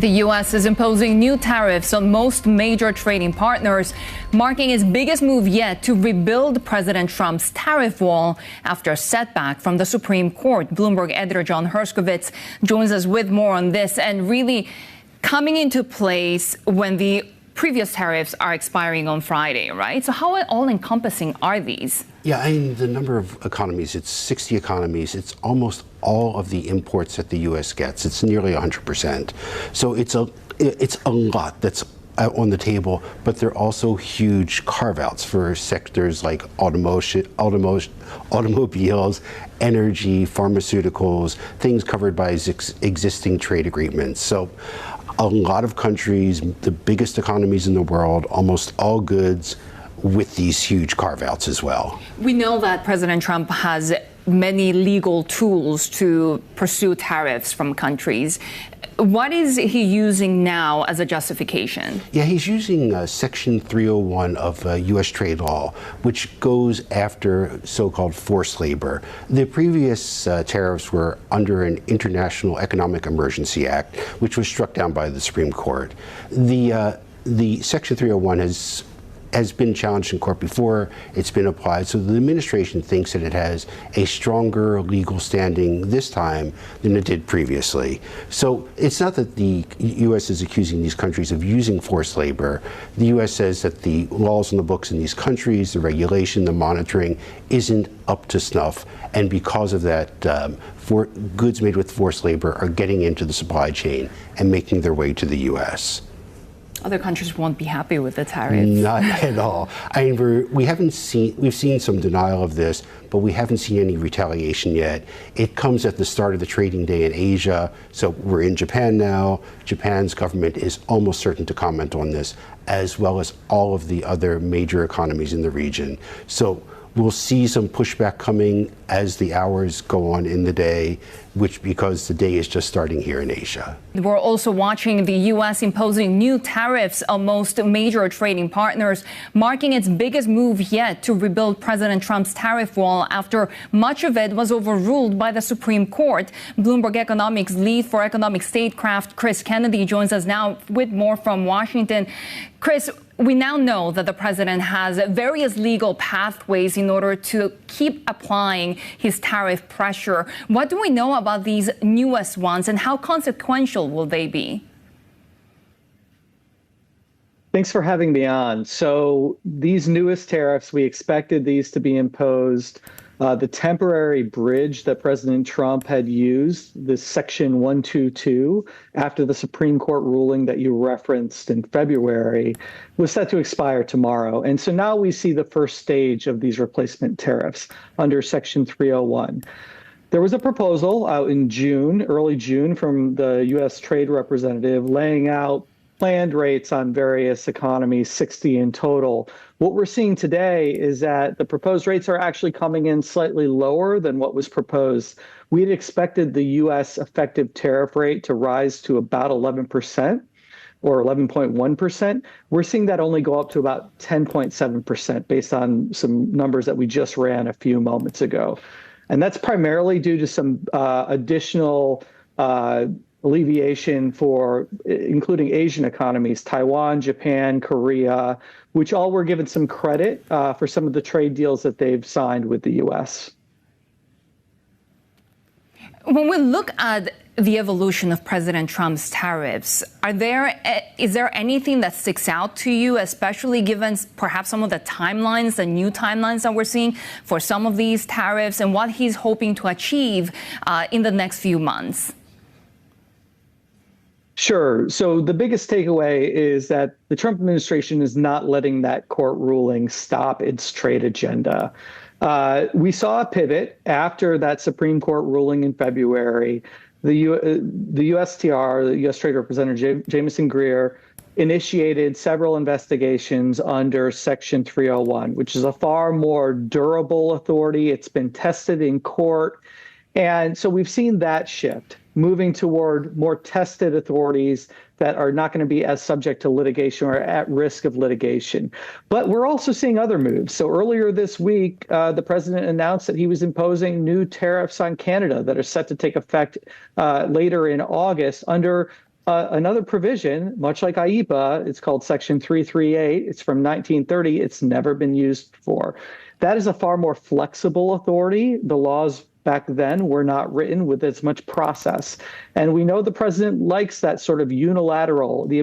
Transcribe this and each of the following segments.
The U.S. is imposing new tariffs on most major trading partners, marking its biggest move yet to rebuild President Trump's tariff wall after a setback from the Supreme Court. Bloomberg editor John Herskovitz joins us with more on this, and really coming into place when the previous tariffs are expiring on Friday, right? So how all-encompassing are these? Yeah, I mean, the number of economies, it's 60 economies. It's almost all of the imports that the U.S. gets. It's nearly 100%. So it's a lot that's out on the table, but there are also huge carve-outs for sectors like automobiles, energy, pharmaceuticals, things covered by existing trade agreements. So a lot of countries, the biggest economies in the world, almost all goods with these huge carve-outs as well. We know that President Trump has many legal tools to pursue tariffs from countries. What is he using now as a justification? Yeah, he's using Section 301 of U.S. trade law, which goes after so-called forced labor. The previous tariffs were under an International Economic Emergency Act, which was struck down by the Supreme Court. The Section 301 has been challenged in court before. It's been applied. So the administration thinks that it has a stronger legal standing this time than it did previously. So it's not that the U.S. is accusing these countries of using forced labor. The U.S. says that the laws on the books in these countries, the regulation, the monitoring, isn't up to snuff. And because of that, goods made with forced labor are getting into the supply chain and making their way to the U.S. Other countries won't be happy with the tariffs. Not at all. I mean, we've seen some denial of this, but we haven't seen any retaliation yet. It comes at the start of the trading day in Asia. So we're in Japan now. Japan's government is almost certain to comment on this, as well as all of the other major economies in the region. So we'll see some pushback coming as the hours go on in the day, because the day is just starting here in Asia. We're also watching the U.S. imposing new tariffs on most major trading partners, marking its biggest move yet to rebuild President Trump's tariff wall after much of it was overruled by the Supreme Court. Bloomberg Economics lead for economic statecraft, Chris Kennedy, joins us now with more from Washington. Chris, we now know that the president has various legal pathways in order to keep applying his tariff pressure. What do we know about these newest ones, and how consequential will they be? Thanks for having me on. So these newest tariffs, we expected these to be imposed. The temporary bridge that President Trump had used, this Section 122, after the Supreme Court ruling that you referenced in February, was set to expire tomorrow. And so now we see the first stage of these replacement tariffs under Section 301. There was a proposal out in June, early June, from the U.S. Trade Representative laying out planned rates on various economies, 60 in total. What we're seeing today is that the proposed rates are actually coming in slightly lower than what was proposed. We had expected the U.S. effective tariff rate to rise to about 11%. Or 11.1%. We're seeing that only go up to about 10.7% based on some numbers that we just ran a few moments ago. And that's primarily due to some additional alleviation for including Asian economies, Taiwan, Japan, Korea, which all were given some credit for some of the trade deals that they've signed with the U.S. When we look at the evolution of President Trump's tariffs, is there anything that sticks out to you, especially given perhaps some of the timelines, the new timelines that we're seeing for some of these tariffs, and what he's hoping to achieve in the next few months? Sure. So the biggest takeaway is that the Trump administration is not letting that court ruling stop its trade agenda. We saw a pivot after that Supreme Court ruling in February. The USTR, the U.S. Trade Representative Jamieson Greer, initiated several investigations under Section 301, which is a far more durable authority. It's been tested in court. And so we've seen that shift, moving toward more tested authorities that are not going to be as subject to litigation or at risk of litigation. But we're also seeing other moves. So earlier this week, the president announced that he was imposing new tariffs on Canada that are set to take effect later in August under another provision, much like IEPA, it's called Section 338. It's from 1930. It's never been used before. That is a far more flexible authority. The laws back then were not written with as much process. And we know the president likes that sort of unilateral, the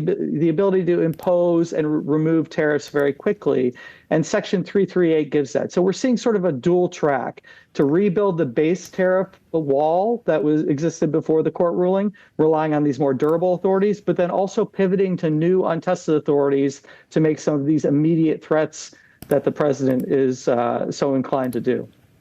ability to impose and remove tariffs very quickly. And Section 338 gives that. So we're seeing sort of a dual track to rebuild the base tariff wall that existed before the court ruling, relying on these more durable authorities, but then also pivoting to new untested authorities to make some of these immediate threats that the president is so inclined to do.